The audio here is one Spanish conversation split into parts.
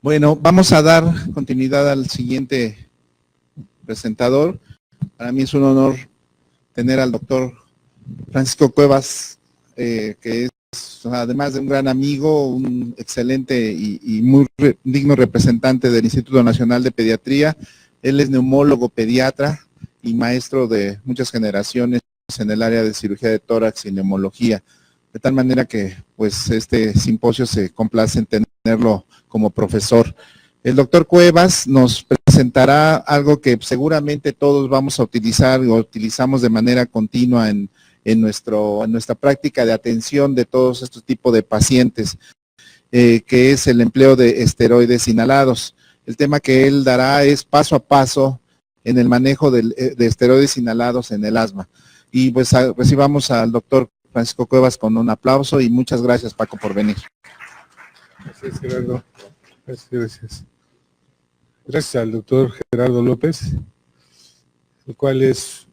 Bueno, vamos a dar continuidad al siguiente presentador. Para mí es un honor tener al doctor Francisco Cuevas, que es, además de un gran amigo, un excelente y muy digno representante del Instituto Nacional de Pediatría. Él es neumólogo pediatra y maestro de muchas generaciones en el área de cirugía de tórax y neumología. De tal manera que pues este simposio se complace en tenerlo como profesor. El doctor Cuevas nos presentará algo que seguramente todos vamos a utilizar o utilizamos de manera continua en nuestra práctica de atención de todos estos tipos de pacientes, que es el empleo de esteroides inhalados. El tema que él dará es paso a paso en el manejo de esteroides inhalados en el asma. Y pues recibamos al doctor Francisco Cuevas con un aplauso y muchas gracias, Paco, por venir. Gracias, Gerardo. Gracias. Gracias al doctor Gerardo López, el cual es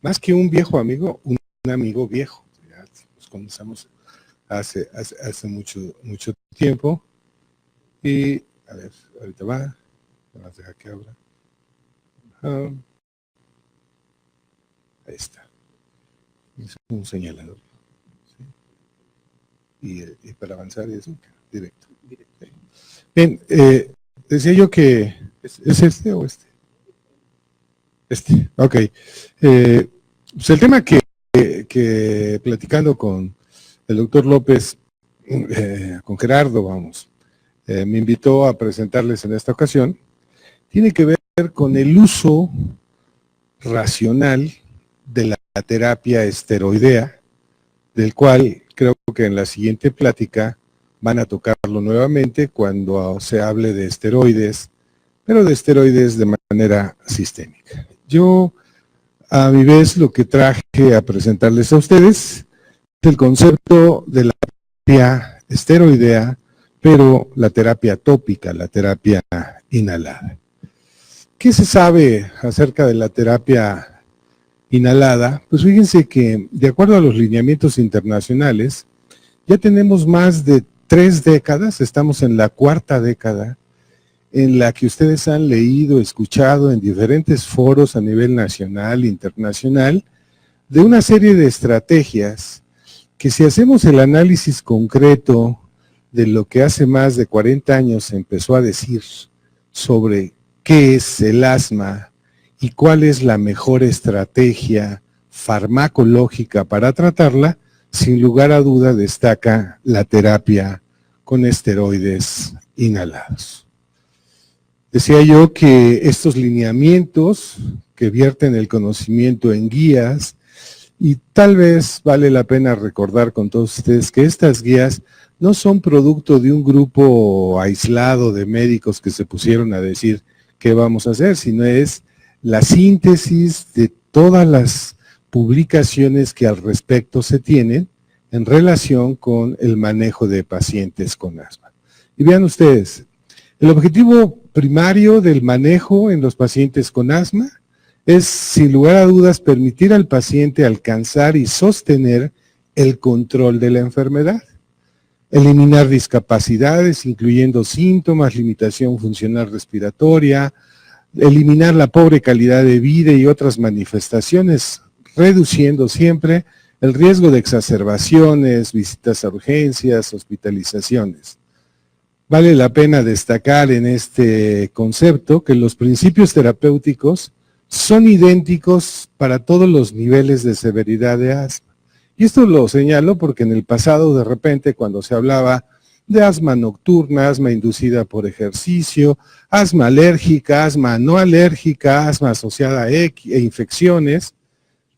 más que un viejo amigo, un amigo viejo. Ya nos conocemos hace mucho tiempo. Y, a ver, ahorita va. Vamos a dejar que abra. Ahí está. Es un señalador. ¿Sí? Y para avanzar es directo. Bien, decía yo que... ¿Es este o este? Ok. Pues el tema que platicando con el doctor López, con Gerardo, me invitó a presentarles en esta ocasión, tiene que ver con el uso racional de la terapia esteroidea, del cual creo que en la siguiente plática van a tocarlo nuevamente cuando se hable de esteroides, pero de esteroides de manera sistémica. Yo, a mi vez, lo que traje a presentarles a ustedes es el concepto de la terapia esteroidea, pero la terapia tópica, la terapia inhalada. ¿Qué se sabe acerca de la terapia inhalada? Pues fíjense que, de acuerdo a los lineamientos internacionales, ya tenemos más de 3 décadas, estamos en la 4ª década, en la que ustedes han leído, escuchado en diferentes foros a nivel nacional e internacional, de una serie de estrategias que, si hacemos el análisis concreto de lo que hace más de 40 años se empezó a decir sobre qué es el asma y cuál es la mejor estrategia farmacológica para tratarla, sin lugar a duda destaca la terapia con esteroides inhalados. Decía yo que estos lineamientos que vierten el conocimiento en guías, y tal vez vale la pena recordar con todos ustedes que estas guías no son producto de un grupo aislado de médicos que se pusieron a decir qué vamos a hacer, sino es la síntesis de todas las publicaciones que al respecto se tienen en relación con el manejo de pacientes con asma. Y vean ustedes, el objetivo primario del manejo en los pacientes con asma es, sin lugar a dudas, permitir al paciente alcanzar y sostener el control de la enfermedad, eliminar discapacidades, incluyendo síntomas, limitación funcional respiratoria, eliminar la pobre calidad de vida y otras manifestaciones, reduciendo siempre el riesgo de exacerbaciones, visitas a urgencias, hospitalizaciones. Vale la pena destacar en este concepto que los principios terapéuticos son idénticos para todos los niveles de severidad de asma. Y esto lo señalo porque en el pasado, de repente, cuando se hablaba de asma nocturna, asma inducida por ejercicio, asma alérgica, asma no alérgica, asma asociada a infecciones,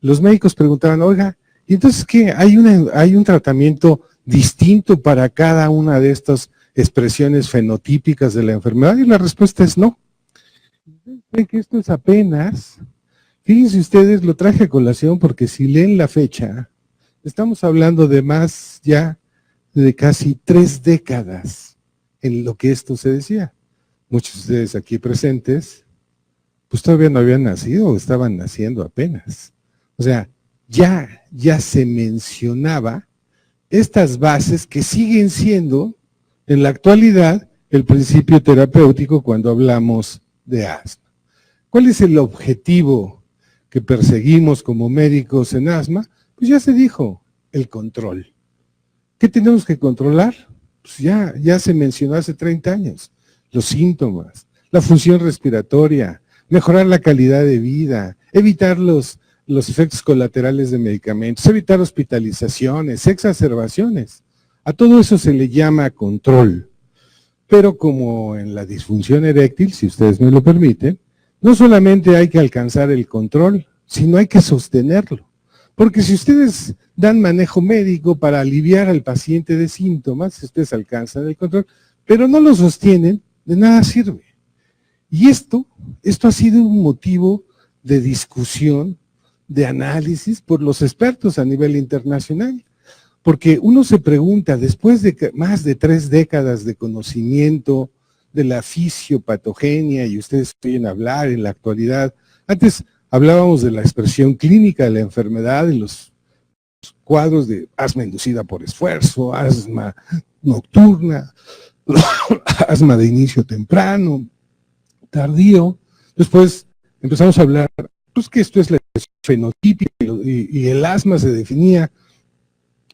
los médicos preguntaban, oiga, ¿y entonces qué? ¿Hay un tratamiento distinto para cada una de estas expresiones fenotípicas de la enfermedad? Y la respuesta es no. Ven que esto es apenas, fíjense ustedes, lo traje a colación porque si leen la fecha, estamos hablando de más ya de casi 3 décadas en lo que esto se decía. Muchos de ustedes aquí presentes, pues todavía no habían nacido o estaban naciendo apenas. O sea, ya se mencionaba estas bases que siguen siendo en la actualidad el principio terapéutico cuando hablamos de asma. ¿Cuál es el objetivo que perseguimos como médicos en asma? Pues ya se dijo, el control. ¿Qué tenemos que controlar? Pues ya se mencionó hace 30 años. Los síntomas, la función respiratoria, mejorar la calidad de vida, evitar los efectos colaterales de medicamentos, evitar hospitalizaciones, exacerbaciones. A todo eso se le llama control. Pero como en la disfunción eréctil, si ustedes me lo permiten, no solamente hay que alcanzar el control, sino hay que sostenerlo. Porque si ustedes dan manejo médico para aliviar al paciente de síntomas, si ustedes alcanzan el control, pero no lo sostienen, de nada sirve. Y esto ha sido un motivo de discusión, de análisis por los expertos a nivel internacional. Porque uno se pregunta, después de más de 3 décadas de conocimiento de la fisiopatogenia, y ustedes oyen hablar en la actualidad, antes hablábamos de la expresión clínica de la enfermedad, de los cuadros de asma inducida por esfuerzo, asma nocturna, asma de inicio temprano, tardío. Después empezamos a hablar, pues que esto es la fenotípica, y el asma se definía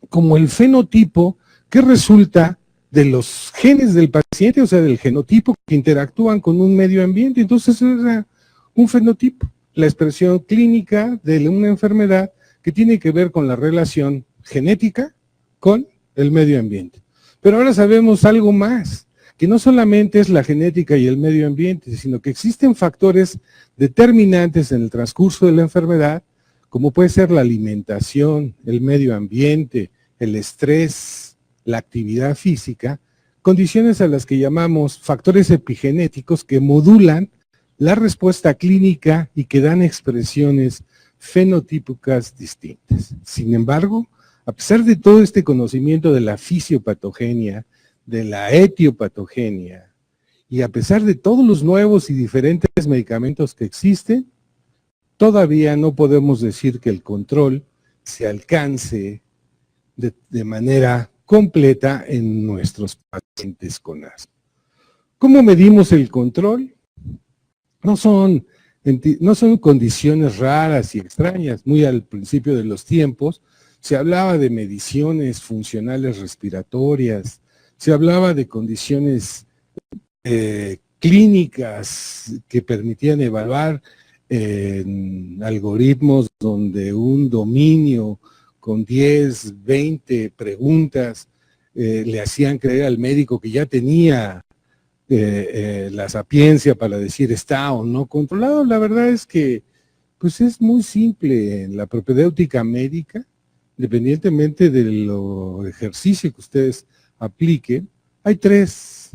como el fenotipo que resulta de los genes del paciente, o sea, del genotipo que interactúan con un medio ambiente. Entonces era un fenotipo, la expresión clínica de una enfermedad que tiene que ver con la relación genética con el medio ambiente. Pero ahora sabemos algo más, que no solamente es la genética y el medio ambiente, sino que existen factores determinantes en el transcurso de la enfermedad, como puede ser la alimentación, el medio ambiente, el estrés, la actividad física, condiciones a las que llamamos factores epigenéticos que modulan la respuesta clínica y que dan expresiones fenotípicas distintas. Sin embargo, a pesar de todo este conocimiento de la fisiopatogenia, de la etiopatogenia, y a pesar de todos los nuevos y diferentes medicamentos que existen, todavía no podemos decir que el control se alcance de manera completa en nuestros pacientes con asma. ¿Cómo medimos el control? No son condiciones raras y extrañas. Muy al principio de los tiempos se hablaba de mediciones funcionales respiratorias, se hablaba de condiciones clínicas que permitían evaluar algoritmos donde un dominio con 10, 20 preguntas le hacían creer al médico que ya tenía la sapiencia para decir está o no controlado. La verdad es que pues es muy simple en la propedéutica médica, independientemente del ejercicio que ustedes apliquen. Hay tres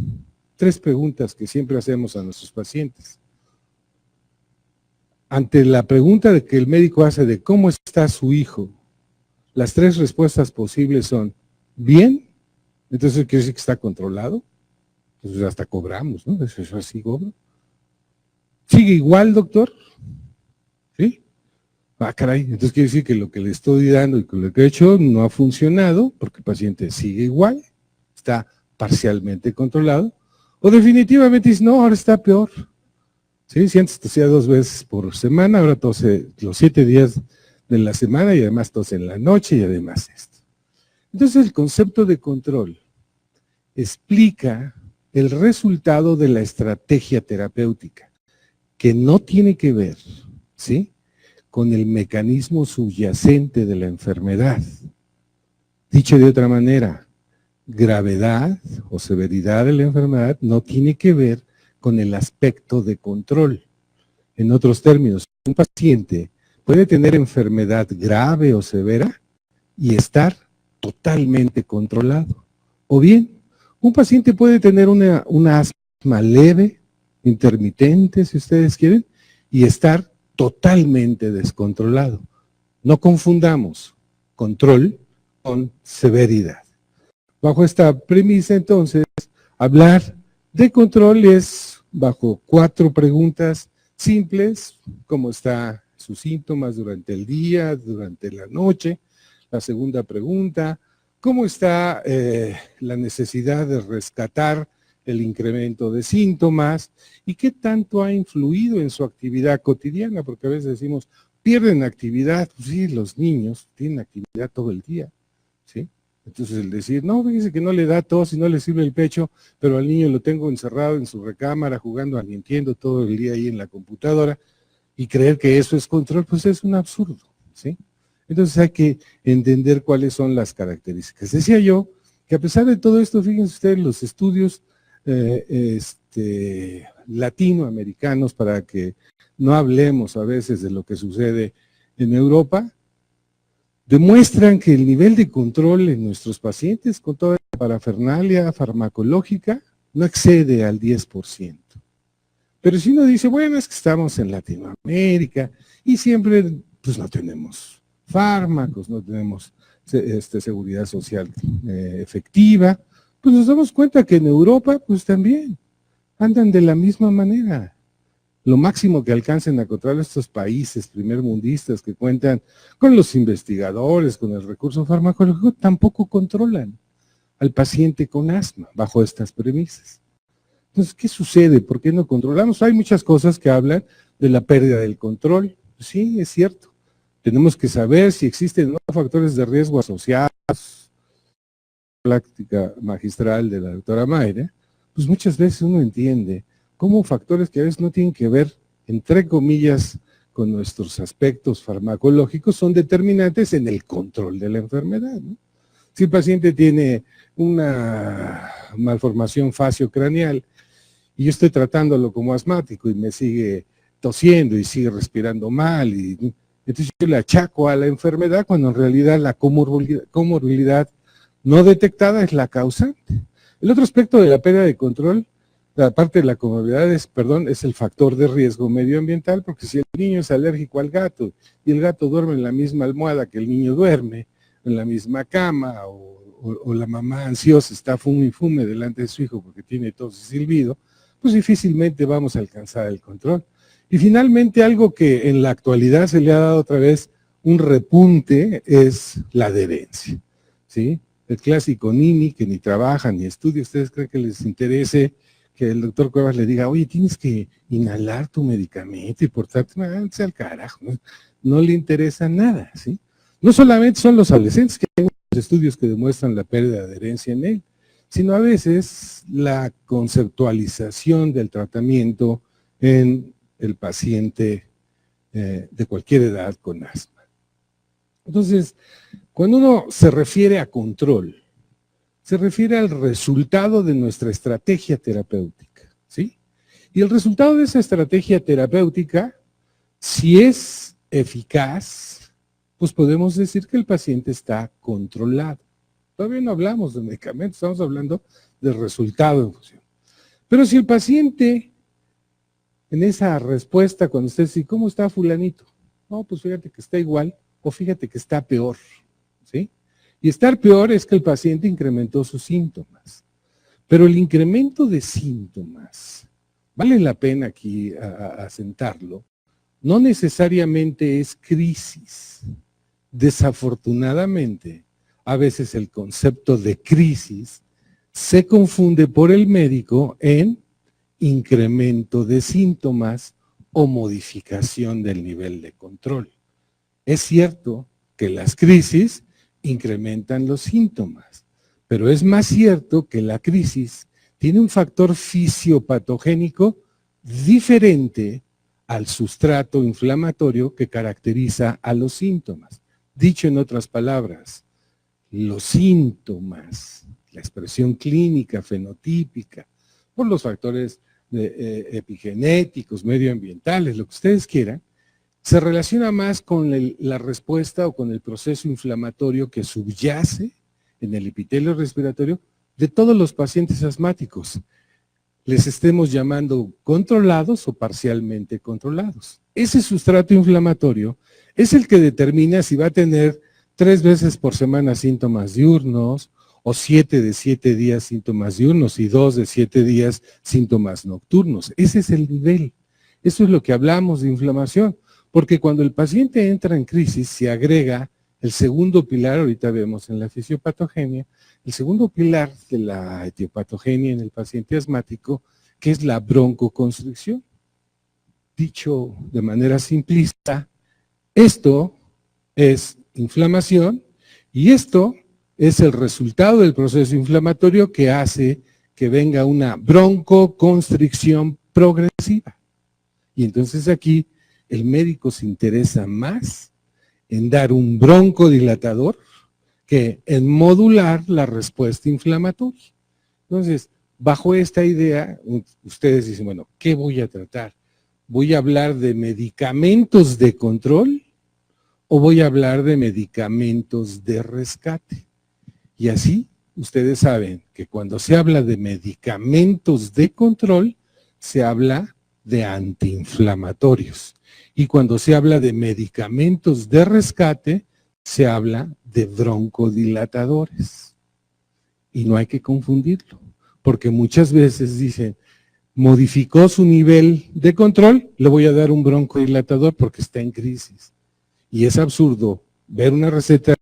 preguntas que siempre hacemos a nuestros pacientes. Ante la pregunta de que el médico hace de cómo está su hijo, las 3 respuestas posibles son bien, entonces quiere decir que está controlado, entonces hasta cobramos, ¿no? Eso así cobro. ¿Sigue igual, doctor? ¿Sí? Ah, caray, entonces quiere decir que lo que le estoy dando y que lo que he hecho no ha funcionado, porque el paciente sigue igual, está parcialmente controlado, o definitivamente dice, no, ahora está peor. ¿Sí? Si antes tosía 2 veces por semana, ahora tose los 7 días de la semana y además tose en la noche y además esto. Entonces el concepto de control explica el resultado de la estrategia terapéutica, que no tiene que ver, ¿sí?, con el mecanismo subyacente de la enfermedad. Dicho de otra manera, gravedad o severidad de la enfermedad no tiene que ver con el aspecto de control. En otros términos, un paciente puede tener enfermedad grave o severa y estar totalmente controlado. O bien, un paciente puede tener una asma leve, intermitente, si ustedes quieren, y estar totalmente descontrolado. No confundamos control con severidad. Bajo esta premisa, entonces, hablar de control es bajo 4 preguntas simples: ¿cómo están sus síntomas durante el día, durante la noche? La segunda pregunta: ¿cómo está la necesidad de rescatar el incremento de síntomas y qué tanto ha influido en su actividad cotidiana, porque a veces decimos, pierden actividad. Pues sí, los niños tienen actividad todo el día, ¿sí? Entonces el decir, no, fíjese que no le da tos y no le sirve el pecho, pero al niño lo tengo encerrado en su recámara jugando al Nintendo todo el día ahí en la computadora, y creer que eso es control, pues es un absurdo, ¿sí? Entonces hay que entender cuáles son las características. Decía yo que a pesar de todo esto, fíjense ustedes los estudios latinoamericanos, para que no hablemos a veces de lo que sucede en Europa, demuestran que el nivel de control en nuestros pacientes con toda la parafernalia farmacológica no excede al 10%. Pero si uno dice, bueno, es que estamos en Latinoamérica y siempre pues no tenemos fármacos, no tenemos seguridad social efectiva, pues nos damos cuenta que en Europa pues también andan de la misma manera. Lo máximo que alcancen a controlar estos países primermundistas que cuentan con los investigadores, con el recurso farmacológico, tampoco controlan al paciente con asma bajo estas premisas. Entonces, ¿qué sucede? ¿Por qué no controlamos? Hay muchas cosas que hablan de la pérdida del control. Sí, es cierto. Tenemos que saber si existen ¿no? factores de riesgo asociados. La práctica magistral de la doctora Mayra, pues muchas veces uno entiende cómo factores que a veces no tienen que ver, entre comillas, con nuestros aspectos farmacológicos, son determinantes en el control de la enfermedad, ¿no? Si el paciente tiene una malformación faciocraneal y yo estoy tratándolo como asmático y me sigue tosiendo y sigue respirando mal, y entonces yo le achaco a la enfermedad cuando en realidad la comorbilidad no detectada es la causante. El otro aspecto de la pérdida de control, la parte de la comorbilidad es el factor de riesgo medioambiental, porque si el niño es alérgico al gato y el gato duerme en la misma almohada que el niño duerme, en la misma cama, o la mamá ansiosa está fume y fume delante de su hijo porque tiene tos y silbido, pues difícilmente vamos a alcanzar el control. Y finalmente algo que en la actualidad se le ha dado otra vez un repunte es la adherencia, ¿sí? El clásico nini que ni trabaja ni estudia. ¿Ustedes creen que les interese que el doctor Cuevas le diga, oye, tienes que inhalar tu medicamento y portarte al carajo? No le interesa nada, ¿sí? No solamente son los adolescentes, que hay muchos estudios que demuestran la pérdida de adherencia en él, sino a veces la conceptualización del tratamiento en el paciente de cualquier edad con asma. Entonces, cuando uno se refiere a control, se refiere al resultado de nuestra estrategia terapéutica, ¿sí? Y el resultado de esa estrategia terapéutica, si es eficaz, pues podemos decir que el paciente está controlado. Todavía no hablamos de medicamentos, estamos hablando del resultado en función. Pero si el paciente, en esa respuesta, cuando usted dice, ¿cómo está fulanito? No, pues fíjate que está igual, o fíjate que está peor, ¿sí? Y estar peor es que el paciente incrementó sus síntomas. Pero el incremento de síntomas, vale la pena aquí asentarlo, no necesariamente es crisis. Desafortunadamente, a veces el concepto de crisis se confunde por el médico en incremento de síntomas o modificación del nivel de control. Es cierto que las crisis incrementan los síntomas, pero es más cierto que la crisis tiene un factor fisiopatogénico diferente al sustrato inflamatorio que caracteriza a los síntomas. Dicho en otras palabras, los síntomas, la expresión clínica, fenotípica, por los factores epigenéticos, medioambientales, lo que ustedes quieran, se relaciona más con la respuesta o con el proceso inflamatorio que subyace en el epitelio respiratorio de todos los pacientes asmáticos, les estemos llamando controlados o parcialmente controlados. Ese sustrato inflamatorio es el que determina si va a tener 3 veces por semana síntomas diurnos, o 7 de 7 días síntomas diurnos y 2 de 7 días síntomas nocturnos. Ese es el nivel. Eso es lo que hablamos de inflamación, porque cuando el paciente entra en crisis se agrega El segundo pilar, ahorita vemos en la fisiopatogenia, el segundo pilar de la etiopatogenia en el paciente asmático, que es la broncoconstricción. Dicho de manera simplista, esto es inflamación y esto es el resultado del proceso inflamatorio que hace que venga una broncoconstricción progresiva. Y entonces aquí el médico se interesa más en dar un broncodilatador que en modular la respuesta inflamatoria. Entonces, bajo esta idea, ustedes dicen, bueno, ¿qué voy a tratar? ¿Voy a hablar de medicamentos de control o voy a hablar de medicamentos de rescate? Y así, ustedes saben que cuando se habla de medicamentos de control, se habla de antiinflamatorios. Y cuando se habla de medicamentos de rescate, se habla de broncodilatadores. Y no hay que confundirlo, porque muchas veces dicen, modificó su nivel de control, le voy a dar un broncodilatador porque está en crisis. Y es absurdo ver una receta,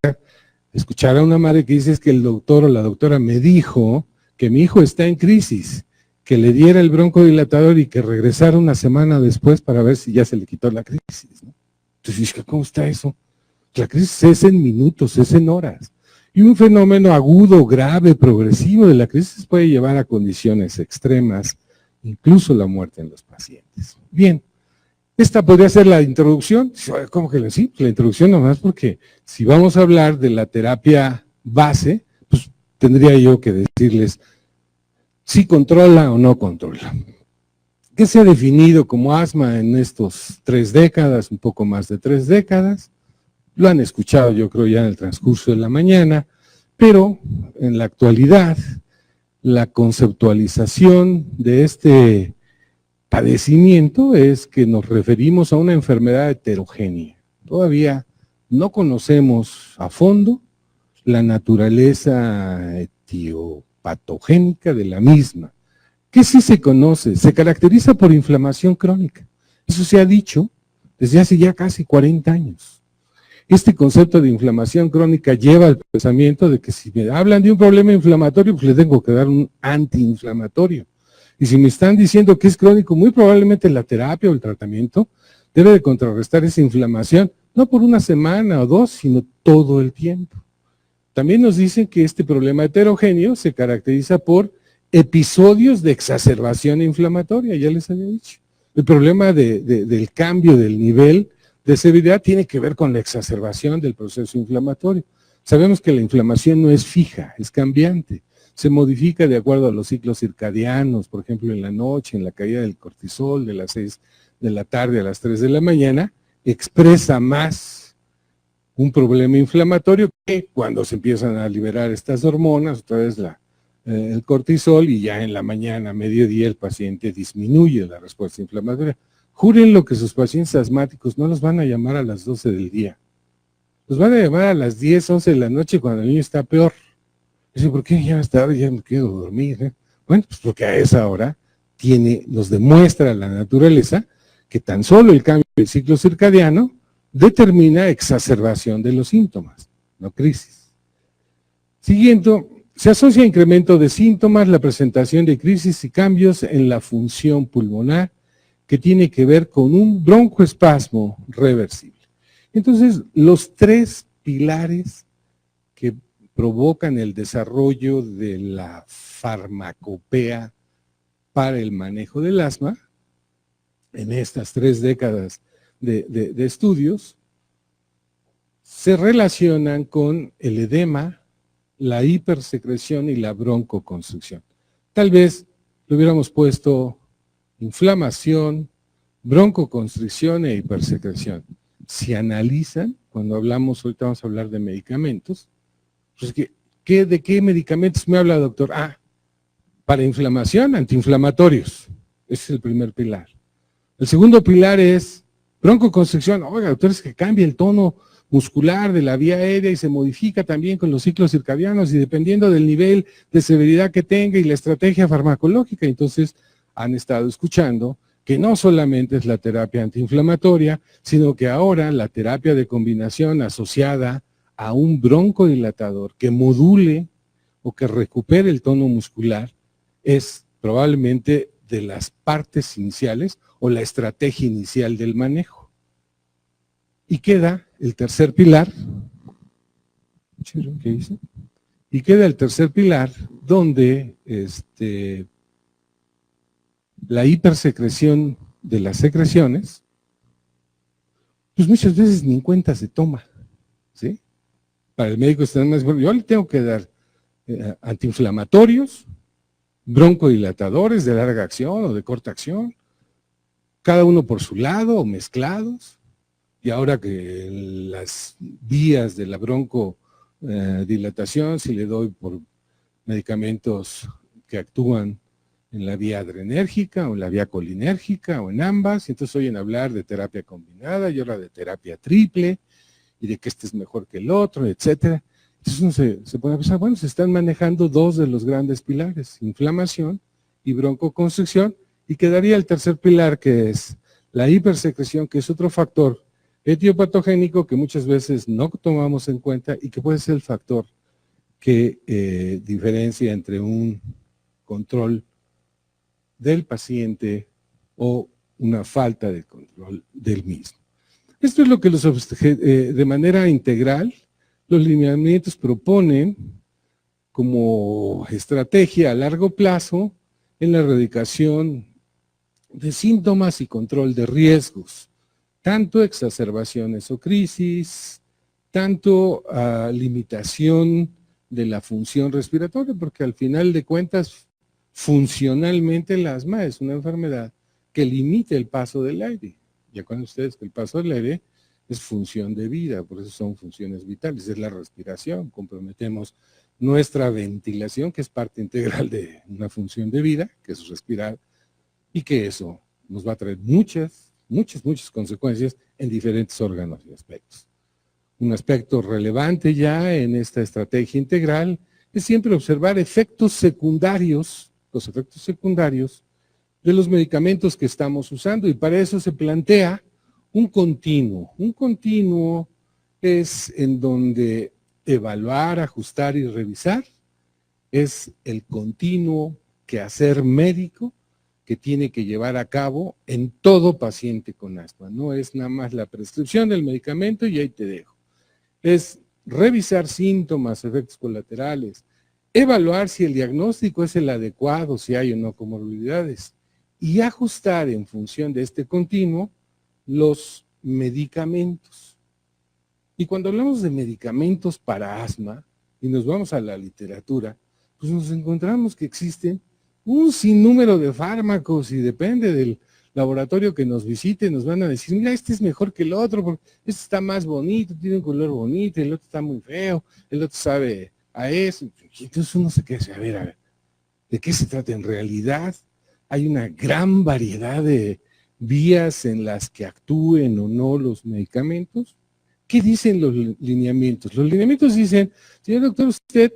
escuchar a una madre que dice que el doctor o la doctora me dijo que mi hijo está en crisis, que le diera el broncodilatador y que regresara una semana después para ver si ya se le quitó la crisis, ¿no? Entonces, ¿cómo está eso? La crisis es en minutos, es en horas. Y un fenómeno agudo, grave, progresivo de la crisis puede llevar a condiciones extremas, incluso la muerte en los pacientes. Bien, esta podría ser la introducción. ¿Cómo que sí? La introducción nomás porque si vamos a hablar de la terapia base, pues tendría yo que decirles si controla o no controla. ¿Qué se ha definido como asma en estos 3 décadas, un poco más de 3 décadas? Lo han escuchado yo creo ya en el transcurso de la mañana, pero en la actualidad la conceptualización de este padecimiento es que nos referimos a una enfermedad heterogénea. Todavía no conocemos a fondo la naturaleza etiopatogénica de la misma. ¿Qué sí se conoce? Se caracteriza por inflamación crónica. Eso se ha dicho desde hace ya casi 40 años. Este concepto de inflamación crónica lleva al pensamiento de que si me hablan de un problema inflamatorio, pues le tengo que dar un antiinflamatorio. Y si me están diciendo que es crónico, muy probablemente la terapia o el tratamiento debe de contrarrestar esa inflamación, no por una semana o 2, sino todo el tiempo. También nos dicen que este problema heterogéneo se caracteriza por episodios de exacerbación inflamatoria, ya les había dicho. El problema del cambio del nivel de severidad tiene que ver con la exacerbación del proceso inflamatorio. Sabemos que la inflamación no es fija, es cambiante. Se modifica de acuerdo a los ciclos circadianos, por ejemplo, en la noche, en la caída del cortisol, de las 6 de la tarde a las 3 de la mañana, expresa más un problema inflamatorio que cuando se empiezan a liberar estas hormonas, otra vez el cortisol, y ya en la mañana, a mediodía, el paciente disminuye la respuesta inflamatoria. Júrenlo que sus pacientes asmáticos no los van a llamar a las 12 del día. Los van a llamar a las 10, 11 de la noche cuando el niño está peor. Dice, ¿por qué ya hasta ahora ya me quiero dormir? Bueno, pues porque a esa hora nos demuestra la naturaleza que tan solo el cambio del ciclo circadiano determina exacerbación de los síntomas, no crisis. Siguiendo, se asocia a incremento de síntomas, la presentación de crisis y cambios en la función pulmonar que tiene que ver con un broncoespasmo reversible. Entonces, los 3 pilares que provocan el desarrollo de la farmacopea para el manejo del asma, en estas 3 décadas de estudios, se relacionan con el edema, la hipersecreción y la broncoconstricción. Tal vez le hubiéramos puesto inflamación, broncoconstricción e hipersecreción. Si analizan, cuando hablamos, ahorita vamos a hablar de medicamentos, pues ¿de qué medicamentos me habla, doctor? Para inflamación, antiinflamatorios. Ese es el primer pilar. El segundo pilar es broncoconstricción. Oiga, doctor, es que cambia el tono muscular de la vía aérea y se modifica también con los ciclos circadianos y dependiendo del nivel de severidad que tenga y la estrategia farmacológica. Entonces, han estado escuchando que no solamente es la terapia antiinflamatoria, sino que ahora la terapia de combinación asociada a un broncodilatador que module o que recupere el tono muscular es probablemente de las partes iniciales o la estrategia inicial del manejo. Y queda el tercer pilar, ¿qué dice? Y queda el tercer pilar donde la hipersecreción de las secreciones, pues muchas veces ni en cuenta se toma, ¿sí? Para el médico está más, yo le tengo que dar antiinflamatorios, broncodilatadores de larga acción o de corta acción, cada uno por su lado o mezclados, y ahora que las vías de la broncodilatación, si le doy por medicamentos que actúan en la vía adrenérgica o en la vía colinérgica o en ambas, y entonces oyen hablar de terapia combinada y ahora de terapia triple, y de que este es mejor que el otro, etcétera. Entonces uno se puede pensar, bueno, se están manejando dos de los grandes pilares, inflamación y broncoconstricción, y quedaría el tercer pilar, que es la hipersecreción, que es otro factor etiopatogénico que muchas veces no tomamos en cuenta y que puede ser el factor que diferencia entre un control del paciente o una falta de control del mismo. Esto es lo que de manera integral los lineamientos proponen como estrategia a largo plazo en la erradicación de síntomas y control de riesgos, tanto exacerbaciones o crisis, tanto limitación de la función respiratoria, porque al final de cuentas, funcionalmente el asma es una enfermedad que limita el paso del aire. Ya con ustedes que el paso del aire es función de vida, por eso son funciones vitales, es la respiración, comprometemos nuestra ventilación, que es parte integral de una función de vida, que es respirar, y que eso nos va a traer muchas consecuencias en diferentes órganos y aspectos. Un aspecto relevante ya en esta estrategia integral es siempre observar efectos secundarios, los efectos secundarios de los medicamentos que estamos usando, y para eso se plantea un continuo. Un continuo es en donde evaluar, ajustar y revisar es el continuo quehacer médico que tiene que llevar a cabo en todo paciente con asma. No es nada más la prescripción del medicamento y ahí te dejo. Es revisar síntomas, efectos colaterales, evaluar si el diagnóstico es el adecuado, si hay o no comorbilidades, y ajustar en función de este continuo los medicamentos. Y cuando hablamos de medicamentos para asma, y nos vamos a la literatura, pues nos encontramos que existen un sinnúmero de fármacos y depende del laboratorio que nos visite, nos van a decir, mira, este es mejor que el otro, porque este está más bonito, tiene un color bonito, el otro está muy feo, el otro sabe a eso. Entonces uno se queda así, a ver, ¿de qué se trata en realidad? Hay una gran variedad de vías en las que actúen o no los medicamentos. ¿Qué dicen los lineamientos? Los lineamientos dicen, señor doctor, usted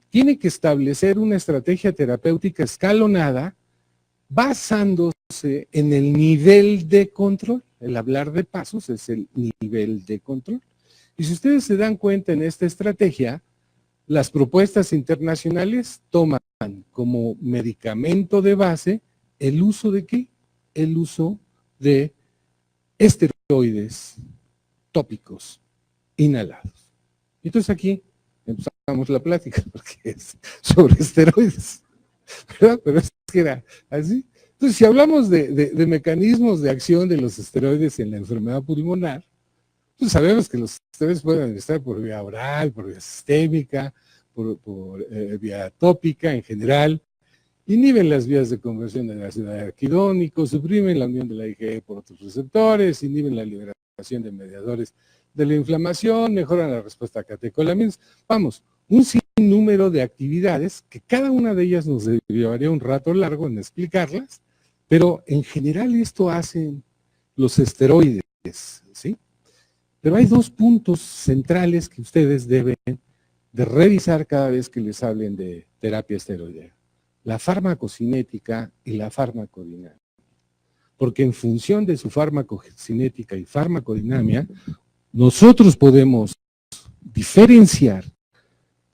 tiene que establecer una estrategia terapéutica escalonada basándose en el nivel de control. El hablar de pasos es el nivel de control. Y si ustedes se dan cuenta en esta estrategia, las propuestas internacionales toman como medicamento de base el uso de ¿qué? El uso de esteroides tópicos inhalados. Entonces aquí empezamos la plática porque es sobre esteroides, ¿verdad? Pero es que era así. Entonces, si hablamos de mecanismos de acción de los esteroides en la enfermedad pulmonar, pues sabemos que los esteroides pueden estar por vía oral, por vía sistémica, por vía tópica en general, inhiben las vías de conversión del ácido araquidónico, suprimen la unión de la IgE por otros receptores, inhiben la liberación de mediadores de la inflamación, mejoran la respuesta a catecolaminas. Vamos, un sinnúmero de actividades que cada una de ellas nos llevaría un rato largo en explicarlas, pero en general esto hacen los esteroides, ¿sí? Pero hay dos puntos centrales que ustedes deben de revisar cada vez que les hablen de terapia esteroidea. La farmacocinética y la farmacodinámica. Porque en función de su farmacocinética y farmacodinamia, nosotros podemos diferenciar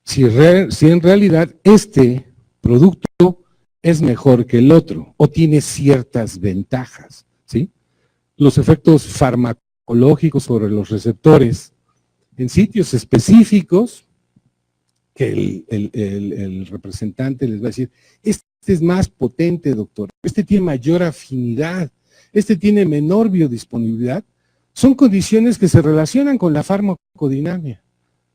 si en realidad este producto es mejor que el otro o tiene ciertas ventajas, ¿sí? Los efectos farmacológicos sobre los receptores en sitios específicos que el representante les va a decir, este es más potente, doctor, este tiene mayor afinidad, este tiene menor biodisponibilidad, son condiciones que se relacionan con la farmacodinamia.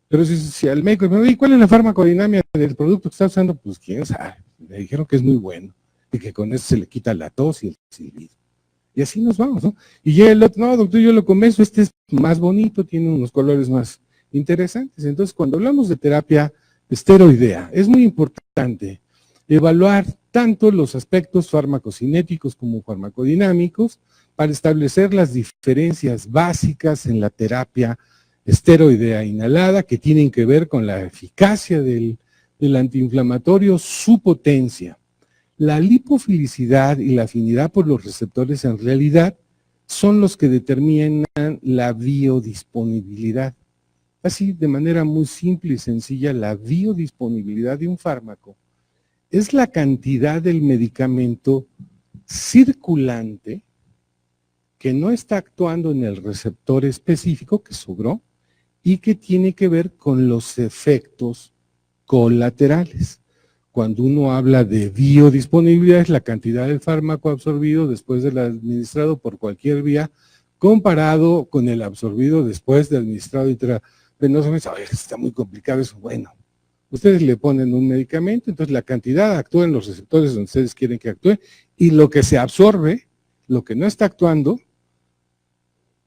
Pero si al médico me dice, ¿cuál es la farmacodinamia del producto que está usando? Pues quién sabe, me dijeron que es muy bueno y que con eso se le quita la tos y el silbido. Y así nos vamos, ¿no? Y llega el otro, no, doctor, yo lo convenzo, este es más bonito, tiene unos colores más interesantes. Entonces, cuando hablamos de terapia esteroidea, es muy importante evaluar tanto los aspectos farmacocinéticos como farmacodinámicos para establecer las diferencias básicas en la terapia esteroidea inhalada que tienen que ver con la eficacia del antiinflamatorio, su potencia. La lipofilicidad y la afinidad por los receptores en realidad son los que determinan la biodisponibilidad. Así, de manera muy simple y sencilla, la biodisponibilidad de un fármaco es la cantidad del medicamento circulante que no está actuando en el receptor específico que sobró y que tiene que ver con los efectos colaterales. Cuando uno habla de biodisponibilidad es la cantidad del fármaco absorbido después del administrado por cualquier vía comparado con el absorbido después de administrado intravenosamente. Está muy complicado eso. Bueno, ustedes le ponen un medicamento, entonces la cantidad actúa en los receptores donde ustedes quieren que actúe y lo que se absorbe, lo que no está actuando,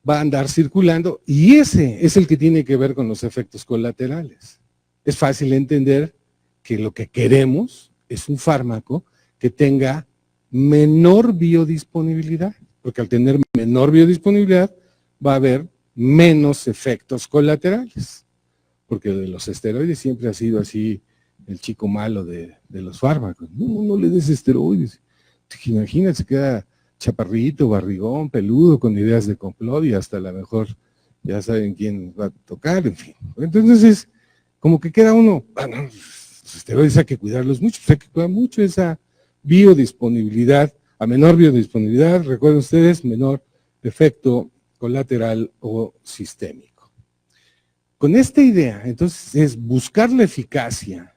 va a andar circulando y ese es el que tiene que ver con los efectos colaterales. Es fácil entender que lo que queremos es un fármaco que tenga menor biodisponibilidad, porque al tener menor biodisponibilidad va a haber menos efectos colaterales, porque de los esteroides siempre ha sido así el chico malo de los fármacos. No le des esteroides. Imagínate, se queda chaparrito, barrigón, peludo, con ideas de complot y hasta a lo mejor ya saben quién va a tocar, en fin. Entonces, como que queda uno, los esteroides hay que cuidarlos mucho, pues hay que cuidar mucho esa biodisponibilidad. A menor biodisponibilidad, recuerden ustedes, menor efecto colateral o sistémico. Con esta idea, entonces, es buscar la eficacia,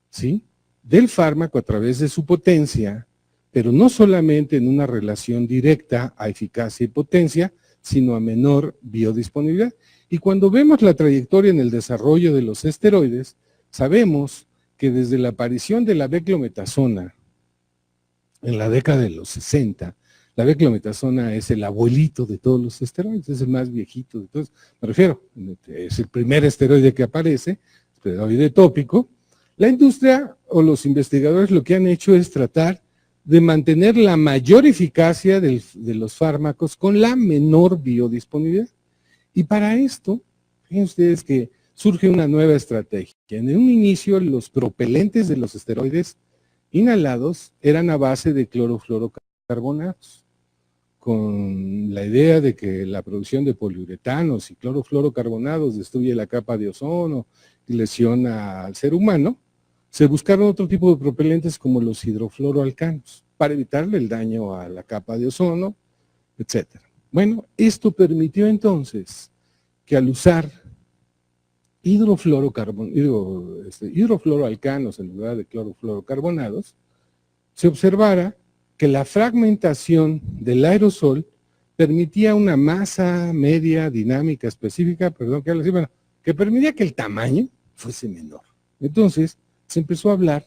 ¿sí?, del fármaco a través de su potencia, pero no solamente en una relación directa a eficacia y potencia, sino a menor biodisponibilidad. Y cuando vemos la trayectoria en el desarrollo de los esteroides, sabemos que desde la aparición de la beclometasona en la década de los 60, la beclometasona es el abuelito de todos los esteroides, es el más viejito de todos, me refiero, es el primer esteroide que aparece, esteroide tópico. La industria o los investigadores lo que han hecho es tratar de mantener la mayor eficacia de los fármacos con la menor biodisponibilidad. Y para esto, fíjense ustedes que surge una nueva estrategia. En un inicio, los propelentes de los esteroides inhalados eran a base de clorofluorocarbonatos, con la idea de que la producción de poliuretanos y clorofluorocarbonados destruye la capa de ozono y lesiona al ser humano. Se buscaron otro tipo de propelentes como los hidrofluoroalcanos para evitarle el daño a la capa de ozono, etc. Bueno, esto permitió entonces que al usar hidrofluoroalcanos en lugar de clorofluorocarbonados, se observara que la fragmentación del aerosol permitía una masa media dinámica específica, que permitía que el tamaño fuese menor. Entonces, se empezó a hablar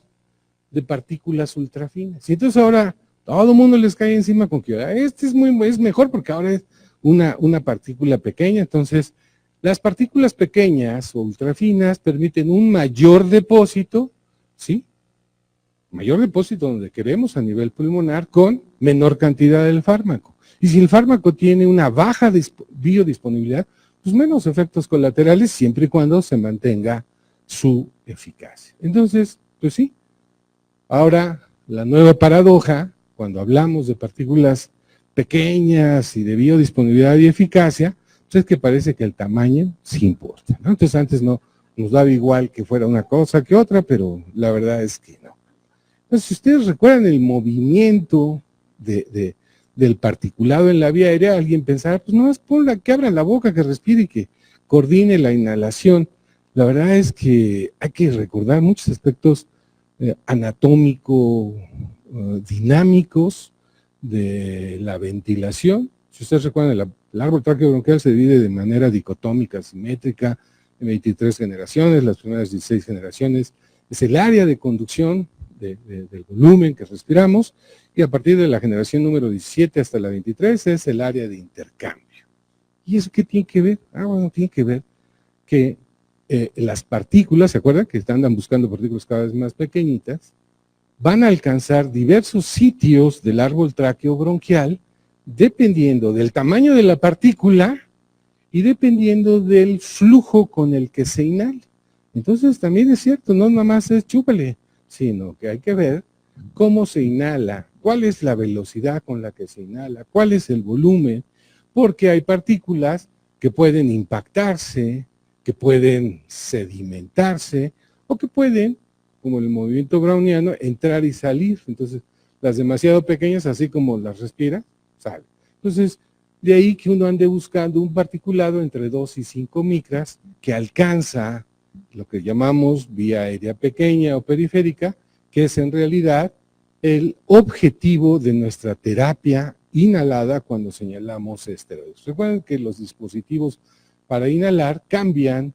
de partículas ultrafinas. Y entonces ahora todo el mundo les cae encima con que este es mejor porque ahora es una partícula pequeña. Entonces, las partículas pequeñas o ultrafinas permiten un mayor depósito, ¿sí? Mayor depósito donde queremos a nivel pulmonar con menor cantidad del fármaco. Y si el fármaco tiene una baja biodisponibilidad, pues menos efectos colaterales siempre y cuando se mantenga su eficacia. Entonces, pues sí, ahora la nueva paradoja, cuando hablamos de partículas pequeñas y de biodisponibilidad y eficacia, pues es que parece que el tamaño sí importa, ¿no? Entonces antes no nos daba igual que fuera una cosa que otra, pero la verdad es que no. Entonces, si ustedes recuerdan el movimiento del particulado en la vía aérea, alguien pensaba, pues no, es ponla, que abra la boca, que respire y que coordine la inhalación. La verdad es que hay que recordar muchos aspectos anatómico, dinámicos de la ventilación. Si ustedes recuerdan, el árbol tráqueo-bronquial se divide de manera dicotómica, simétrica, en 23 generaciones, las primeras 16 generaciones. Es el área de conducción del volumen que respiramos, y a partir de la generación número 17 hasta la 23 es el área de intercambio. ¿Y eso qué tiene que ver? Bueno, tiene que ver que las partículas, ¿se acuerdan? Que andan buscando partículas cada vez más pequeñitas, van a alcanzar diversos sitios del árbol tráqueo-bronquial dependiendo del tamaño de la partícula y dependiendo del flujo con el que se inhala. Entonces también es cierto, no nada más es chúpale, sino que hay que ver cómo se inhala, cuál es la velocidad con la que se inhala, cuál es el volumen, porque hay partículas que pueden impactarse, que pueden sedimentarse, o que pueden, como el movimiento browniano, entrar y salir. Entonces, las demasiado pequeñas, así como las respira, salen. Entonces, de ahí que uno ande buscando un particulado entre 2 y 5 micras que alcanza lo que llamamos vía aérea pequeña o periférica, que es en realidad el objetivo de nuestra terapia inhalada cuando señalamos esteroides. Recuerden que los dispositivos para inhalar cambian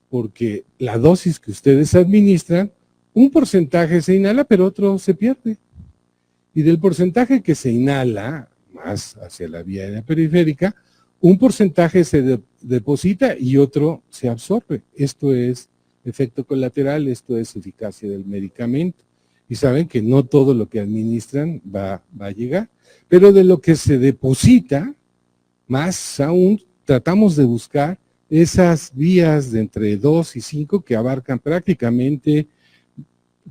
porque la dosis que ustedes administran, un porcentaje se inhala, pero otro se pierde. Y del porcentaje que se inhala, más hacia la vía aérea periférica, un porcentaje se deposita y otro se absorbe. Esto es efecto colateral, esto es eficacia del medicamento. Y saben que no todo lo que administran va a llegar, pero de lo que se deposita, más aún tratamos de buscar esas vías de entre 2 y 5 que abarcan prácticamente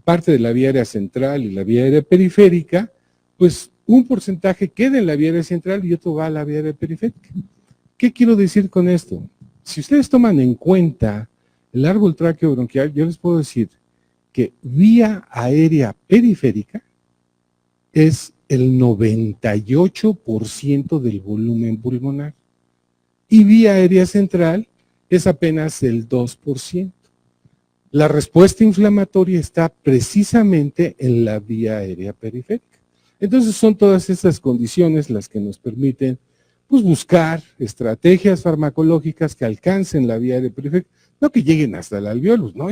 parte de la vía aérea central y la vía aérea periférica, pues un porcentaje queda en la vía aérea central y otro va a la vía aérea periférica. ¿Qué quiero decir con esto? Si ustedes toman en cuenta el árbol tráqueo-bronquial, yo les puedo decir que vía aérea periférica es el 98% del volumen pulmonar y vía aérea central es apenas el 2%. La respuesta inflamatoria está precisamente en la vía aérea periférica. Entonces son todas estas condiciones las que nos permiten pues, buscar estrategias farmacológicas que alcancen la vía aérea periférica, no que lleguen hasta el alveolus, no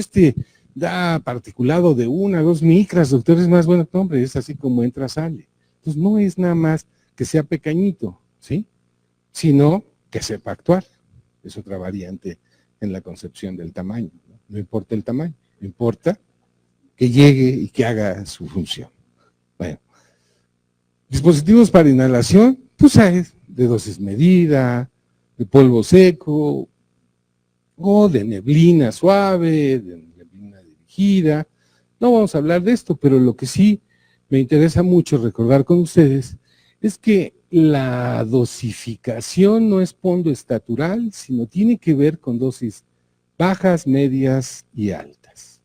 da particulado de 1 a 2 micras, doctor, es más bueno, hombre, es así como entra, sale. Entonces no es nada más que sea pequeñito, ¿sí? Sino que sepa actuar. Es otra variante en la concepción del tamaño. No importa el tamaño, importa que llegue y que haga su función. Bueno, dispositivos para inhalación, pues hay de dosis medida, de polvo seco, o de neblina suave, de neblina dirigida. No vamos a hablar de esto, pero lo que sí me interesa mucho recordar con ustedes es que la dosificación no es pondoestatural, sino tiene que ver con dosis bajas, medias y altas.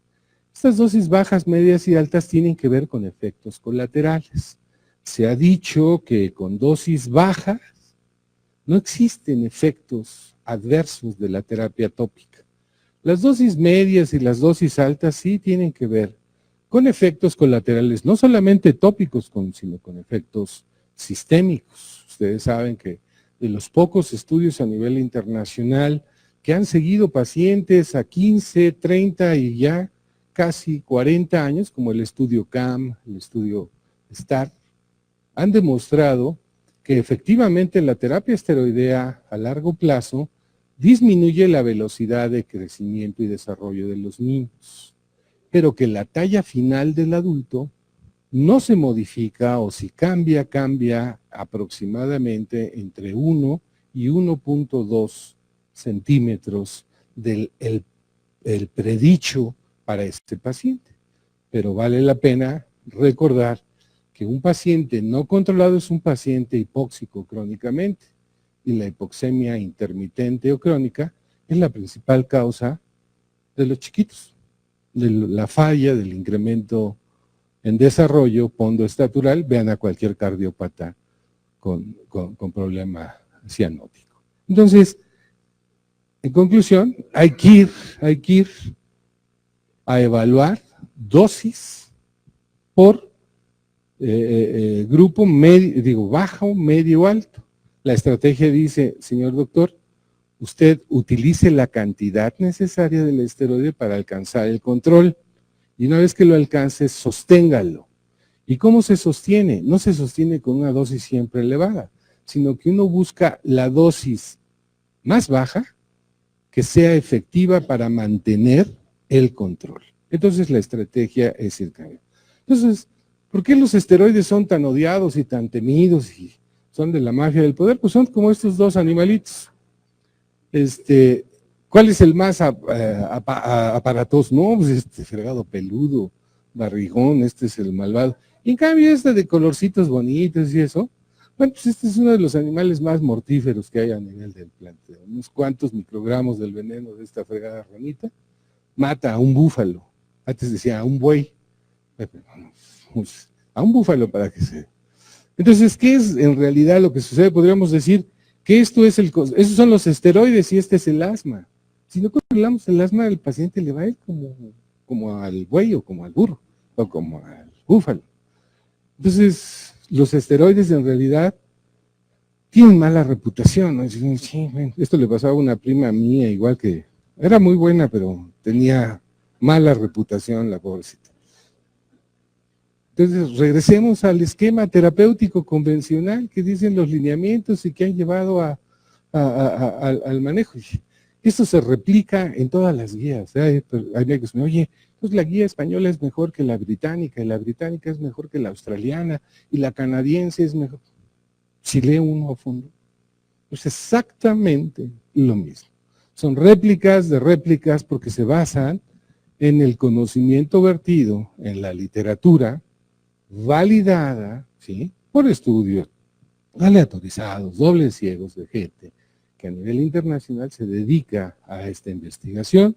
Estas dosis bajas, medias y altas tienen que ver con efectos colaterales. Se ha dicho que con dosis bajas no existen efectos adversos de la terapia tópica. Las dosis medias y las dosis altas sí tienen que ver con efectos colaterales, no solamente tópicos, sino con efectos sistémicos. Ustedes saben que de los pocos estudios a nivel internacional que han seguido pacientes a 15, 30 y ya casi 40 años, como el estudio CAM, el estudio STAR, han demostrado que efectivamente la terapia esteroidea a largo plazo disminuye la velocidad de crecimiento y desarrollo de los niños, pero que la talla final del adulto no se modifica o si cambia, cambia aproximadamente entre 1 y 1.2 centímetros del el predicho para este paciente. Pero vale la pena recordar que un paciente no controlado es un paciente hipóxico crónicamente y la hipoxemia intermitente o crónica es la principal causa de los chiquitos, de la falla, del incremento en desarrollo pondoestatural. Vean a cualquier cardiópata con problema cianótico. Entonces, en conclusión, hay que ir a evaluar dosis por grupo medio, bajo, medio, alto. La estrategia dice, señor doctor, usted utilice la cantidad necesaria del esteroide para alcanzar el control, y una vez que lo alcance, sosténgalo. ¿Y cómo se sostiene? No se sostiene con una dosis siempre elevada, sino que uno busca la dosis más baja que sea efectiva para mantener el control. Entonces la estrategia es ir cambiando. Entonces, ¿por qué los esteroides son tan odiados y tan temidos y son de la mafia del poder? Pues son como estos dos animalitos. ¿Cuál es el más aparatoso? No, pues este fregado peludo, barrigón, este es el malvado. Y en cambio este de colorcitos bonitos y eso, bueno, pues este es uno de los animales más mortíferos que hay a nivel del planeta. Unos cuantos microgramos del veneno de esta fregada ranita mata a un búfalo. Antes decía a un buey. A un búfalo para que se... Entonces, ¿qué es en realidad lo que sucede? Podríamos decir que esos son los esteroides y este es el asma. Si no controlamos el asma, el paciente le va a ir como al buey o como al burro o como al búfalo. Entonces, los esteroides en realidad tienen mala reputación, ¿no? Esto le pasaba a una prima mía, igual que era muy buena, pero tenía mala reputación la pobrecita. Entonces, regresemos al esquema terapéutico convencional que dicen los lineamientos y que han llevado al manejo. Esto se replica en todas las guías. Hay médicos que me dicen, oye, pues la guía española es mejor que la británica, y la británica es mejor que la australiana, y la canadiense es mejor. Si lee uno a fondo, es exactamente lo mismo. Son réplicas de réplicas porque se basan en el conocimiento vertido en la literatura, validada, ¿sí?, por estudios aleatorizados, dobles ciegos de gente que a nivel internacional se dedica a esta investigación.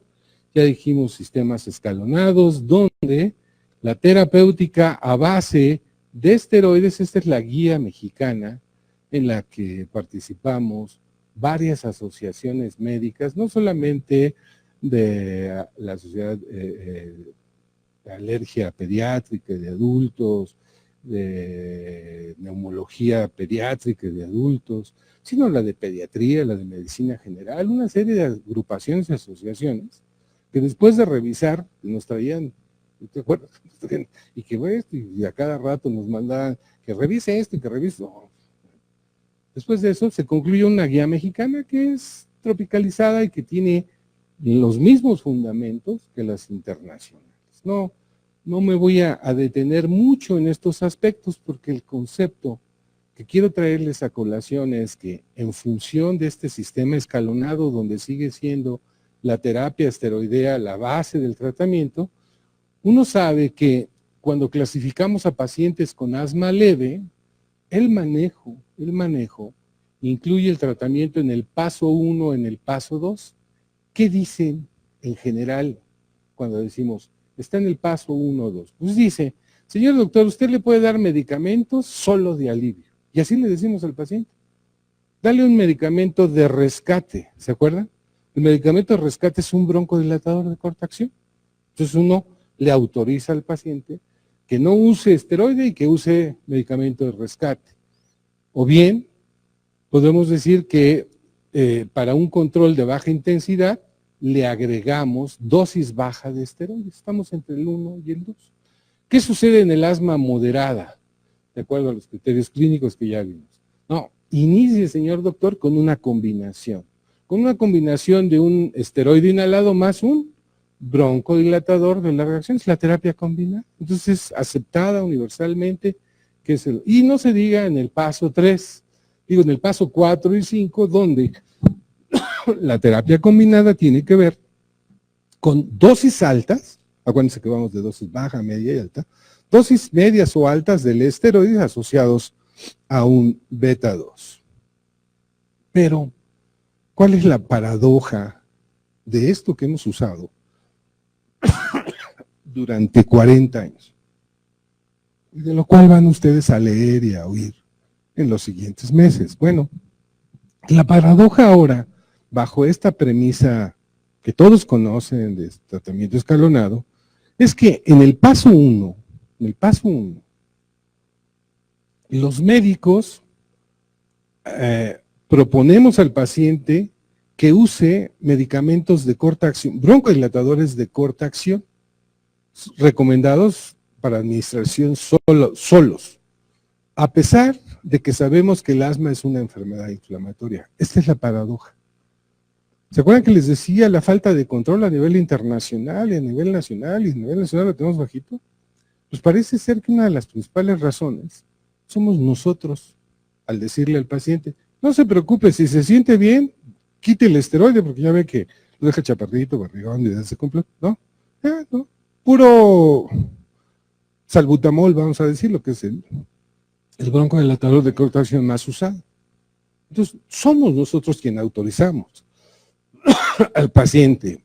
Ya dijimos sistemas escalonados, donde la terapéutica a base de esteroides, esta es la guía mexicana en la que participamos varias asociaciones médicas, no solamente de la Sociedad de Alergia Pediátrica de adultos, de neumología pediátrica de adultos, sino la de pediatría, la de medicina general, una serie de agrupaciones y asociaciones que después de revisar nos traían, ¿te acuerdas? Y que esto, y a cada rato nos mandaban que revise esto y que revise. No. Después de eso se concluyó una guía mexicana que es tropicalizada y que tiene los mismos fundamentos que las internacionales. No me voy a detener mucho en estos aspectos porque el concepto que quiero traerles a colación es que en función de este sistema escalonado donde sigue siendo la terapia esteroidea la base del tratamiento, uno sabe que cuando clasificamos a pacientes con asma leve, el manejo incluye el tratamiento en el paso 1, en el paso 2. ¿Qué dicen en general cuando decimos está en el paso 1 o 2? Pues dice, señor doctor, usted le puede dar medicamentos solo de alivio. Y así le decimos al paciente. Dale un medicamento de rescate, ¿se acuerdan? El medicamento de rescate es un broncodilatador de corta acción. Entonces uno le autoriza al paciente que no use esteroide y que use medicamento de rescate. O bien, podemos decir que para un control de baja intensidad, le agregamos dosis baja de esteroides. Estamos entre el 1 y el 2. ¿Qué sucede en el asma moderada? De acuerdo a los criterios clínicos que ya vimos. No, inicie, señor doctor, con una combinación. Con una combinación de un esteroide inhalado más un broncodilatador de larga acción. Es la terapia combinada. Entonces, aceptada universalmente. Y no se diga en el paso 3, digo en el paso 4 y 5, donde la terapia combinada tiene que ver con dosis altas, acuérdense que vamos de dosis baja, media y alta, dosis medias o altas del esteroide asociados a un beta 2. Pero, ¿cuál es la paradoja de esto que hemos usado durante 40 años? Y de lo cual van ustedes a leer y a oír en los siguientes meses. Bueno, la paradoja ahora, bajo esta premisa que todos conocen de tratamiento escalonado, es que en el paso 1, los médicos proponemos al paciente que use medicamentos de corta acción, broncodilatadores de corta acción, recomendados para administración solos, a pesar de que sabemos que el asma es una enfermedad inflamatoria. Esta es la paradoja. ¿Se acuerdan que les decía la falta de control a nivel internacional y a nivel nacional, y a nivel nacional lo tenemos bajito? Pues parece ser que una de las principales razones somos nosotros, al decirle al paciente, no se preocupe, si se siente bien, quite el esteroide, porque ya ve que lo deja chaparrito, barrigón, y se cumple, ¿no? No, puro salbutamol, vamos a decir, lo que es el broncodilatador de corta acción más usado. Entonces, somos nosotros quienes autorizamos al paciente.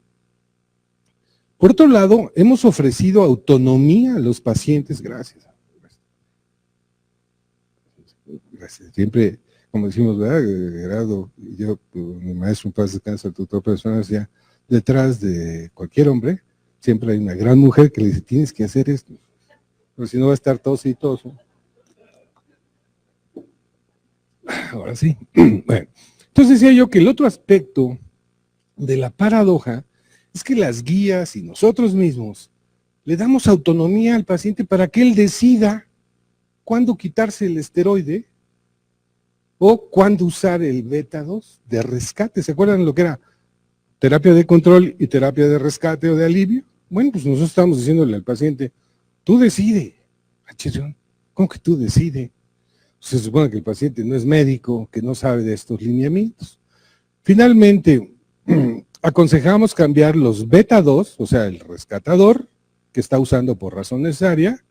Por otro lado, hemos ofrecido autonomía a los pacientes, gracias. Siempre, como decimos, ¿verdad? Gerardo y yo, mi maestro en paz descansa, el tutor personal, decía, detrás de cualquier hombre, siempre hay una gran mujer que le dice, tienes que hacer esto, pero si no va a estar tos y tos. Ahora sí. Bueno, entonces decía yo que el otro aspecto de la paradoja es que las guías y nosotros mismos le damos autonomía al paciente para que él decida cuándo quitarse el esteroide o cuándo usar el beta-2 de rescate. ¿Se acuerdan lo que era terapia de control y terapia de rescate o de alivio? Bueno, pues nosotros estamos diciéndole al paciente, tú decide. ¿Cómo que tú decide? Se supone que el paciente no es médico, que no sabe de estos lineamientos. Finalmente, aconsejamos cambiar los beta-2, o sea, el rescatador, que está usando por razón necesaria,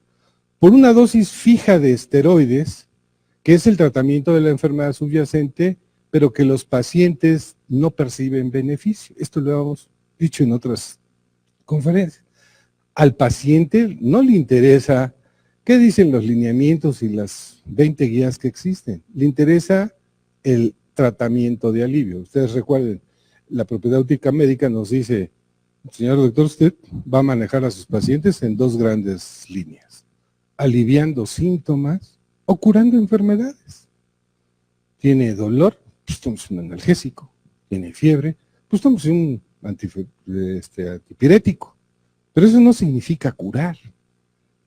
por una dosis fija de esteroides, que es el tratamiento de la enfermedad subyacente, pero que los pacientes no perciben beneficio. Esto lo hemos dicho en otras conferencias. Al paciente no le interesa qué dicen los lineamientos y las 20 guías que existen. Le interesa el tratamiento de alivio. Ustedes recuerden, la propedéutica médica nos dice, señor doctor, usted va a manejar a sus pacientes en dos grandes líneas, aliviando síntomas o curando enfermedades. Tiene dolor, pues tomamos un analgésico. Tiene fiebre, pues tomamos un antipirético. Pero eso no significa curar.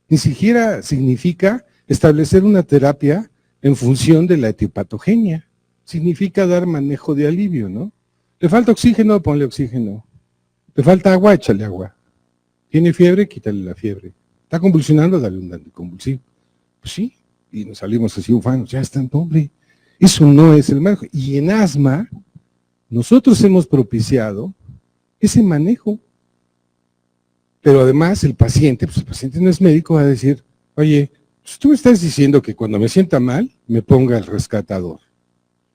Ni siquiera significa establecer una terapia en función de la etiopatogenia. Significa dar manejo de alivio, ¿no? Le falta oxígeno, ponle oxígeno. Le falta agua, échale agua. Tiene fiebre, quítale la fiebre. Está convulsionando, dale un anticonvulsivo. Pues sí, y nos salimos así ufanos, ya está, hombre. Eso no es el manejo. Y en asma, nosotros hemos propiciado ese manejo. Pero además el paciente, pues el paciente no es médico, va a decir, oye, pues tú me estás diciendo que cuando me sienta mal, me ponga el rescatador.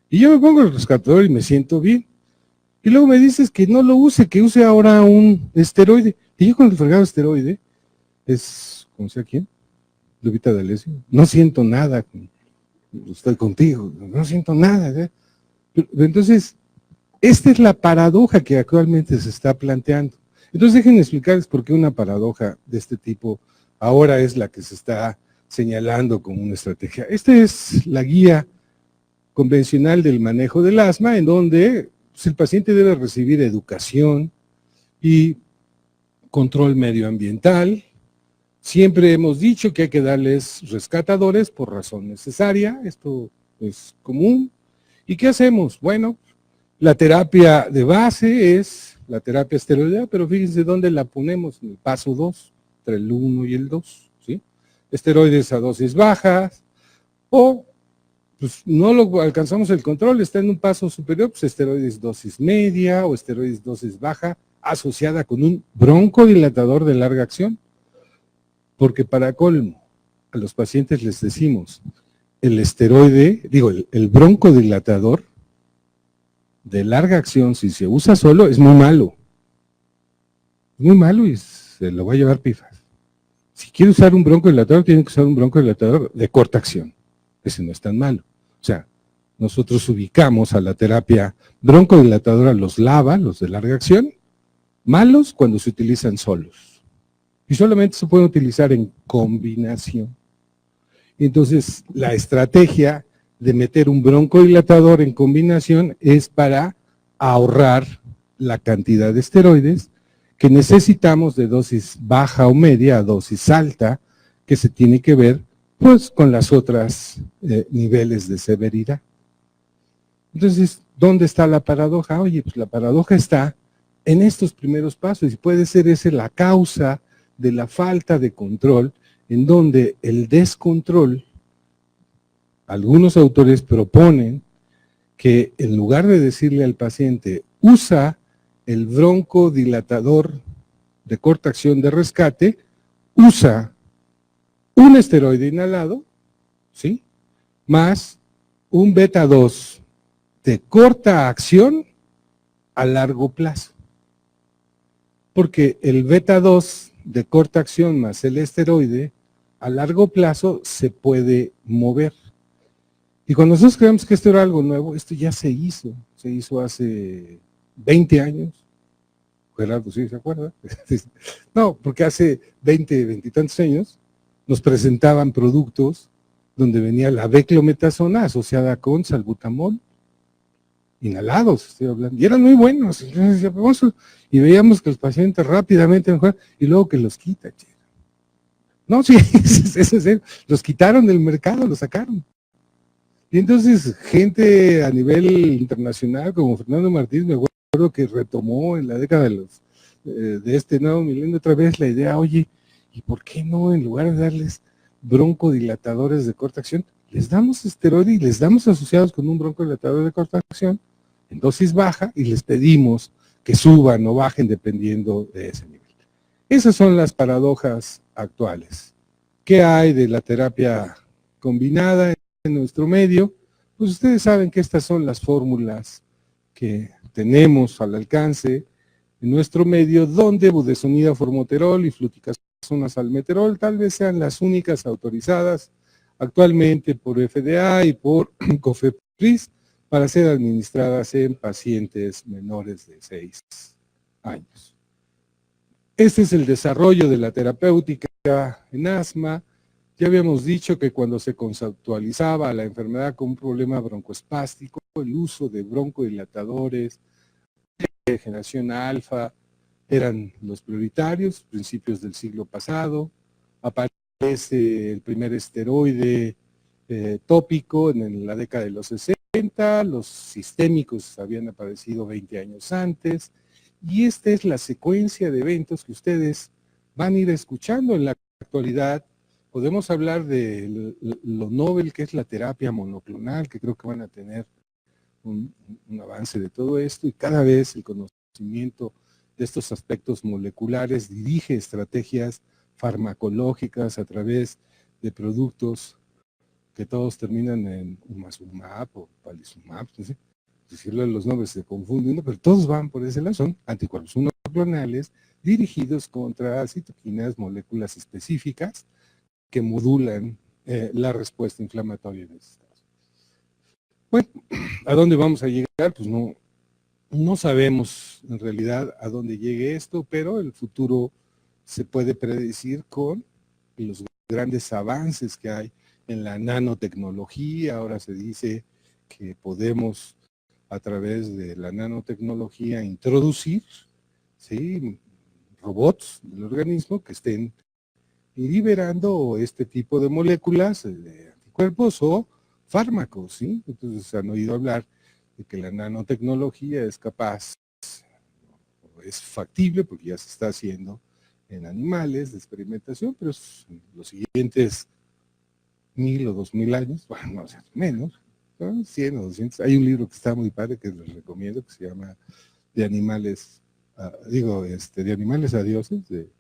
Y yo me pongo el rescatador y me siento bien. Y luego me dices que no lo use, que use ahora un esteroide. Y yo con el fregado esteroide, es, ¿cómo sea quién? Lupita D'Alessio. No siento nada, estoy contigo, no siento nada. Pero, entonces, esta es la paradoja que actualmente se está planteando. Entonces déjenme explicarles por qué una paradoja de este tipo ahora es la que se está señalando como una estrategia. Esta es la guía convencional del manejo del asma, en donde pues, el paciente debe recibir educación y control medioambiental. Siempre hemos dicho que hay que darles rescatadores por razón necesaria, esto es común. ¿Y qué hacemos? Bueno, la terapia de base es la terapia esteroidea, pero fíjense dónde la ponemos, en el paso 2, entre el 1 y el 2, ¿sí? Esteroides a dosis bajas, o pues no lo alcanzamos el control, está en un paso superior, pues esteroides dosis media o esteroides dosis baja, asociada con un broncodilatador de larga acción, porque para colmo, a los pacientes les decimos, el esteroide, digo, el broncodilatador, de larga acción, si se usa solo, es muy malo. Es muy malo y se lo va a llevar pifas. Si quiere usar un broncodilatador, tiene que usar un broncodilatador de corta acción. Ese no es tan malo. O sea, nosotros ubicamos a la terapia broncodilatadora, los LABA, los de larga acción, malos cuando se utilizan solos. Y solamente se pueden utilizar en combinación. Entonces, la estrategia de meter un broncodilatador en combinación es para ahorrar la cantidad de esteroides que necesitamos de dosis baja o media a dosis alta, que se tiene que ver pues con las otras niveles de severidad. Entonces, ¿dónde está la paradoja? Oye, pues la paradoja está en estos primeros pasos y puede ser esa la causa de la falta de control, en donde el descontrol, algunos autores proponen que en lugar de decirle al paciente, usa el broncodilatador de corta acción de rescate, usa un esteroide inhalado, ¿sí? Más un beta 2 de corta acción a largo plazo. Porque el beta 2 de corta acción más el esteroide a largo plazo se puede mover. Y cuando nosotros creemos que esto era algo nuevo, esto ya se hizo hace 20 años. Gerardo, ¿sí se acuerda? No, porque hace 20 y tantos años nos presentaban productos donde venía la beclometasona asociada con salbutamol, inhalados, estoy hablando, y eran muy buenos. Y veíamos que los pacientes rápidamente mejoraban, y luego que los quita. No, sí, es en serio, los quitaron del mercado, los sacaron. Y entonces, gente a nivel internacional, como Fernando Martínez, me acuerdo que retomó en la década de este nuevo milenio otra vez la idea, oye, ¿y por qué no, en lugar de darles broncodilatadores de corta acción, les damos esteroide y les damos asociados con un broncodilatador de corta acción en dosis baja y les pedimos que suban o bajen dependiendo de ese nivel? Esas son las paradojas actuales. ¿Qué hay de la terapia combinada en nuestro medio? Pues ustedes saben que estas son las fórmulas que tenemos al alcance en nuestro medio, donde budesonida formoterol y fluticasona salmeterol tal vez sean las únicas autorizadas actualmente por FDA y por COFEPRIS para ser administradas en pacientes menores de 6 años. Este es el desarrollo de la terapéutica en asma. Ya habíamos dicho que cuando se conceptualizaba la enfermedad con un problema broncoespástico, el uso de broncodilatadores de generación alfa eran los prioritarios, principios del siglo pasado. Aparece el primer esteroide tópico en la década de los 60, los sistémicos habían aparecido 20 años antes, y esta es la secuencia de eventos que ustedes van a ir escuchando en la actualidad. Podemos hablar de lo novel que es la terapia monoclonal, que creo que van a tener un avance de todo esto, y cada vez el conocimiento de estos aspectos moleculares dirige estrategias farmacológicas a través de productos que todos terminan en umazumab o palizumab, no sé, decirle los nombres se confunden, pero todos van por ese lado, son anticuerpos monoclonales dirigidos contra citoquinas, moléculas específicas que modulan la respuesta inflamatoria en estos casos. Bueno, ¿a dónde vamos a llegar? Pues no sabemos en realidad a dónde llegue esto, pero el futuro se puede predecir con los grandes avances que hay en la nanotecnología. Ahora se dice que podemos a través de la nanotecnología introducir, ¿sí?, robots del organismo que estén liberando este tipo de moléculas, de anticuerpos o fármacos, ¿sí? Entonces han oído hablar de que la nanotecnología es capaz, o es factible, porque ya se está haciendo en animales de experimentación, pero en los siguientes 1000 o 2000 años, bueno, no, o sea, menos, ¿no? 100 o 200. Hay un libro que está muy padre que les recomiendo, que se llama De animales, de animales a dioses, de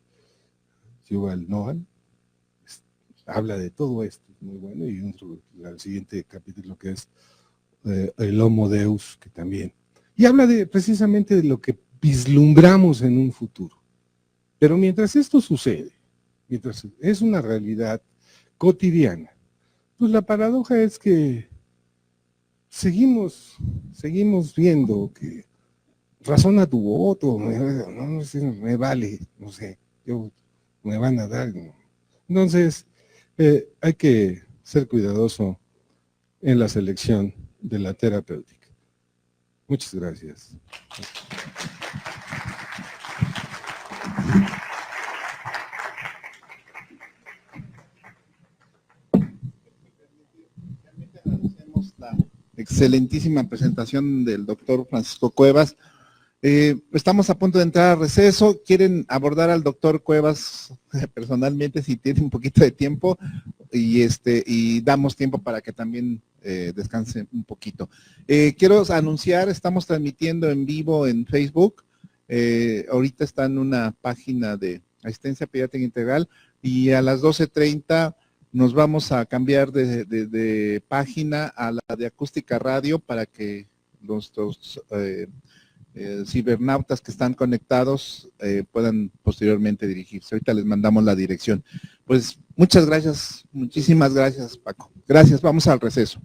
Yuval Noah. Habla de todo esto, es muy bueno, y el siguiente capítulo que es el Homo Deus, que también y habla precisamente de lo que vislumbramos en un futuro. Pero mientras esto sucede, mientras es una realidad cotidiana, pues la paradoja es que seguimos viendo que razona tu voto, no sé, me vale, no sé, me van a dar. ¿No? Entonces, hay que ser cuidadoso en la selección de la terapéutica. Muchas gracias. La excelentísima presentación del doctor Francisco Cuevas. Estamos a punto de entrar a receso. ¿Quieren abordar al doctor Cuevas personalmente si tienen un poquito de tiempo? Y damos tiempo para que también descanse un poquito. Quiero anunciar, estamos transmitiendo en vivo en Facebook. Ahorita está en una página de asistencia pediátrica integral y a las 12:30 nos vamos a cambiar de página a la de acústica radio para que nuestros cibernautas que están conectados puedan posteriormente dirigirse. Ahorita les mandamos la dirección. Pues muchas gracias, muchísimas gracias, Paco. Gracias, vamos al receso.